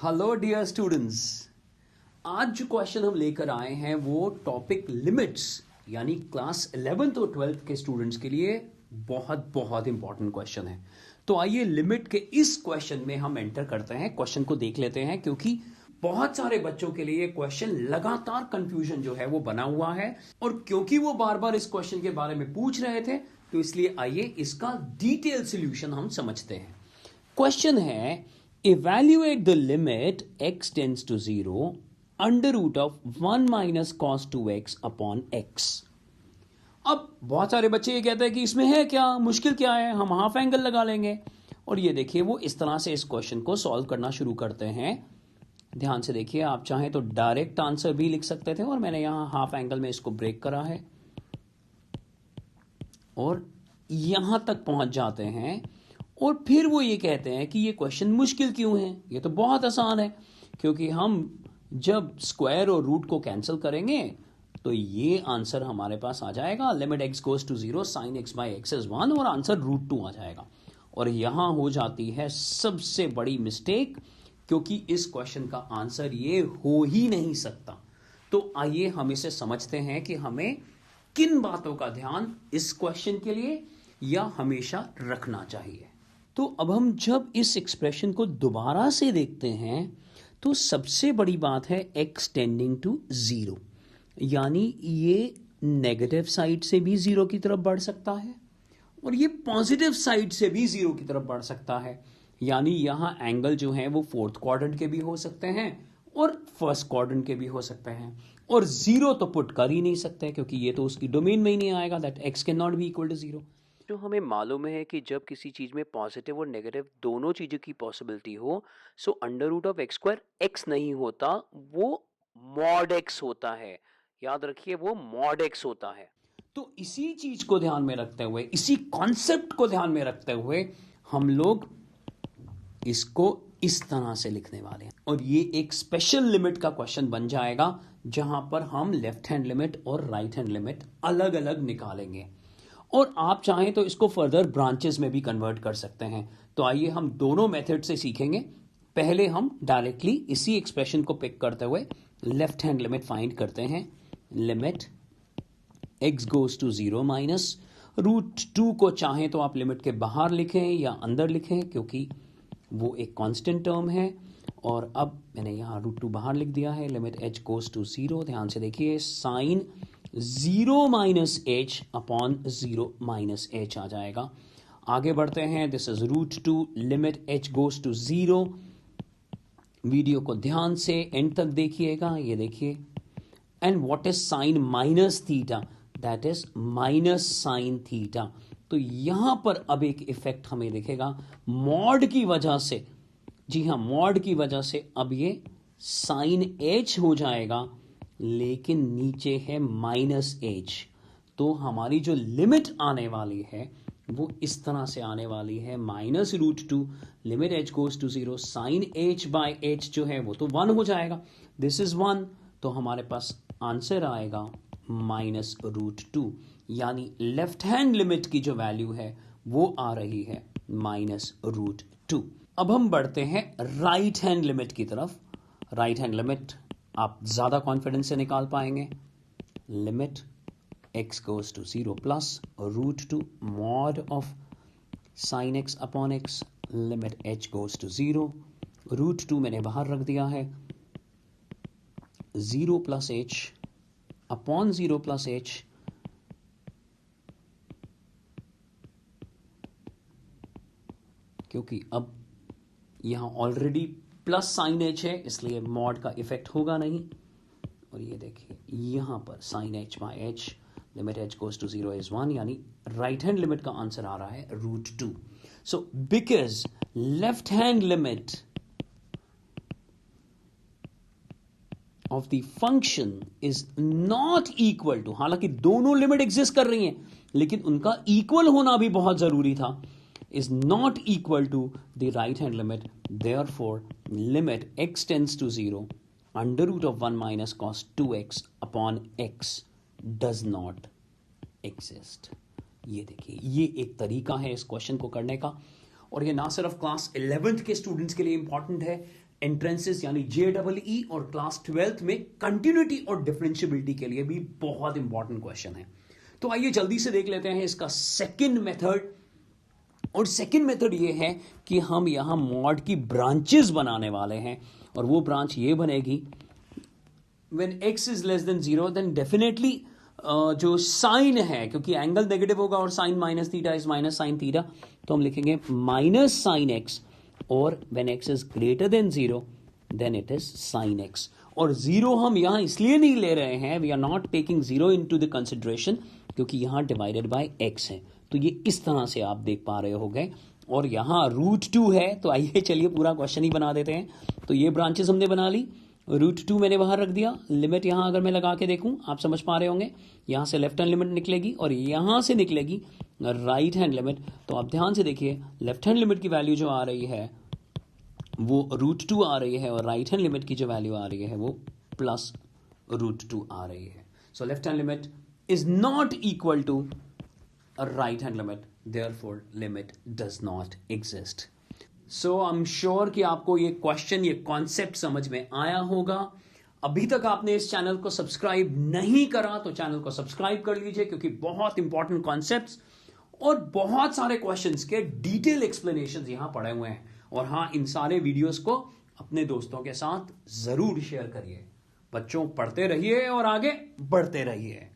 Hello dear students. आज जो question हम लेकर आए हैं वो टॉपिक लिमिट्स यानी क्लास 11th और 12th के स्टूडेंट्स के लिए बहुत बहुत इंपॉर्टेंट क्वेश्चन है। तो आइए लिमिट के इस क्वेश्चन में हम एंटर करते हैं, क्वेश्चन को देख लेते हैं, क्योंकि बहुत सारे बच्चों के लिए क्वेश्चन लगातार कंफ्यूजन जो है वो बना हुआ है और क्योंकि वो बार बार इस क्वेश्चन के बारे में पूछ रहे थे तो इसलिए आइए इसका डिटेल सॉल्यूशन हम समझते हैं। क्वेश्चन है evaluate the limit x tends to 0 under root of 1 minus cos 2x upon x। अब बहुत सारे बच्चे ये कहते हैं कि इसमें है क्या, मुश्किल क्या है, हम हाफ एंगल लगा लेंगे। और ये देखिए वो इस तरह से इस क्वेश्चन को सॉल्व करना शुरू करते हैं। ध्यान से देखिए, आप चाहें तो डायरेक्ट आंसर भी लिख सकते थे और मैंने यहां हाफ एंगल में इसको ब्रेक करा है और यहां तक पहुंच जाते हैं और फिर वो ये कहते हैं कि ये क्वेश्चन मुश्किल क्यों है, ये तो बहुत आसान है, क्योंकि हम जब स्क्वायर और रूट को कैंसिल करेंगे तो ये आंसर हमारे पास आ जाएगा, limit x goes to 0 sine x by x is 1 और आंसर √2 आ जाएगा। और यहां हो जाती है सबसे बड़ी मिस्टेक, क्योंकि इस क्वेश्चन का आंसर ये हो ही नहीं सकता। तो आइए हम इसे समझते हैं कि हमें किन बातों का ध्यान इस क्वेश्चन के लिए या हमेशा रखना चाहिए। तो अब हम जब इस एक्सप्रेशन को दोबारा से देखते हैं तो सबसे बड़ी बात है x टेंडिंग टू 0, यानी ये नेगेटिव साइड से भी 0 की तरफ बढ़ सकता है और ये पॉजिटिव साइड से भी 0 की तरफ बढ़ सकता है। यानी यहां एंगल जो है वो फोर्थ क्वाड्रेंट के भी हो सकते हैं और फर्स्ट क्वाड्रेंट के भी हो सकते हैं और 0 तो पुट कर ही नहीं सकते क्योंकि ये तो उसकी डोमेन में ही नहीं आएगा, that x can not be equal to 0। जो हमें मालूम है कि जब किसी चीज़ में पॉजिटिव और नेगेटिव दोनों चीज़ों की पॉसिबिलिटी हो, so under root of x square x नहीं होता, वो मॉड एक्स होता है। याद रखिए वो मॉड एक्स होता है। तो इसी चीज को ध्यान में रखते हुए, इसी कॉन्सेप्ट को ध्यान में रखते हुए हम लोग इसको इस तरह से लिखने वाले हैं और ये एक स्पेशल लिमिट का क्वेश्चन बन जाएगा जहां पर हम लेफ्ट हैंड लिमिट और राइट हैंड लिमिट अलग अलग निकालेंगे और आप चाहें तो इसको फर्दर ब्रांचेस में भी कन्वर्ट कर सकते हैं। तो आइए हम दोनों मेथड से सीखेंगे। पहले हम डायरेक्टली इसी एक्सप्रेशन को पिक करते हुए लेफ्ट हैंड लिमिट फाइंड करते हैं। Limit x goes to 0 minus √2 को चाहें तो आप लिमिट के बाहर लिखें या अंदर लिखें क्योंकि वो एक कांस्टेंट टर्म है। और अब मैंने यहाँ √2 बाहर लिख दिया है। लिमिट h गोज टू 0, ध्यान से देखिए, sine 0 minus h upon 0 minus h आ जाएगा। आगे बढ़ते हैं, this is √2, limit h goes to 0। Video को ध्यान से एंड तक देखिएगा, ये देखिए। And what is sine minus theta, that is minus sine theta. तो यहां पर अब एक इफेक्ट हमें दिखेगा मॉड की वजह से। जी हां, मॉड की वजह से अब ये साइन एच हो जाएगा, लेकिन नीचे है माइनस एच। तो हमारी जो लिमिट आने वाली है वो इस तरह से आने वाली है, minus √2, limit h goes to 0, sine h by h जो है वो तो 1 हो जाएगा, दिस इज 1। तो हमारे पास आंसर आएगा माइनस √2, यानी लेफ्ट हैंड लिमिट की जो वैल्यू है वो आ रही है माइनस √2। अब हम बढ़ते हैं राइट हैंड लिमिट की तरफ। राइट हैंड लिमिट आप ज्यादा कॉन्फिडेंस से निकाल पाएंगे। Limit x goes to 0 plus √2 mod of sine x upon x, limit h goes to 0, √2 मैंने बाहर रख दिया है, 0 plus h upon 0 plus h, क्योंकि अब यहां ऑलरेडी प्लस साइन h है इसलिए मॉड का इफेक्ट होगा नहीं। और ये देखिए यहां पर sine h by h, limit h goes to 0 is 1, यानी राइट हैंड लिमिट का आंसर आ रहा है √2। So because left hand limit of the function is not equal to, हालांकि दोनों लिमिट एग्जिस्ट कर रही हैं लेकिन उनका इक्वल होना भी बहुत जरूरी था, is not equal to the right hand limit, therefore limit x tends to 0 under root of 1 minus cos 2x upon x does not exist। ये देखिए ये एक तरीका है इस क्वेश्चन को करने का और ये ना सिर्फ क्लास 11th के स्टूडेंट्स के लिए इंपॉर्टेंट है, एंट्रेंसेस यानी JEE और क्लास 12th में कंटिन्यूटी और डिफरेंशियबिलिटी के लिए भी बहुत इंपॉर्टेंट क्वेश्चन है। तो आइए जल्दी से देख लेते हैं इसका सेकंड मेथड। और सेकंड मेथड ये है कि हम यहां मॉड की ब्रांचेस बनाने वाले हैं, और वो ब्रांच ये बनेगी when x is less than 0 then definitely जो साइन है, क्योंकि एंगल नेगेटिव होगा और sine minus theta is minus sine theta, तो हम लिखेंगे माइनस साइन एक्स, और when x is greater than 0 then it is sine x. और 0 हम यहां इसलिए नहीं ले रहे हैं, we are not taking 0 into the consideration, क्योंकि यहां डिवाइडेड बाय x है। तो ये इस तरह से आप देख पा रहे होंगे, और यहां √2 है। तो आइए चलिए पूरा क्वेश्चन ही बना देते हैं। तो ये ब्रांचेस हमने बना ली, √2 मैंने बाहर रख दिया, लिमिट यहां अगर मैं लगा के देखूं आप समझ पा रहे होंगे, यहां से लेफ्ट हैंड लिमिट निकलेगी और यहां से निकलेगी राइट हैंड लिमिट। तो आप ध्यान से देखिए, लेफ्ट हैंड लिमिट की वैल्यू जो आ रही है वो √2 आ रही है, और राइट हैंड लिमिट की जो वैल्यू आ रही है वो प्लस √2 आ रही है। So left hand limit is not equal to right hand limit, therefore limit does not exist. So I am sure कि आपको ये क्वेश्चन, ये कॉन्सेप्ट समझ में आया होगा। अभी तक आपने इस चैनल को सब्सक्राइब नहीं करा तो चैनल को सब्सक्राइब कर लीजिए, क्योंकि बहुत इंपॉर्टेंट कॉन्सेप्ट्स और बहुत सारे क्वेश्चंस के डिटेल एक्सप्लेनेशंस यहां पड़े हुए हैं। और हां, इन सारे वीडियोस को अपने दोस्तों के साथ जरूर शेयर करिए। बच्चों, पढ़ते रहिए और आगे बढ़ते रहिए।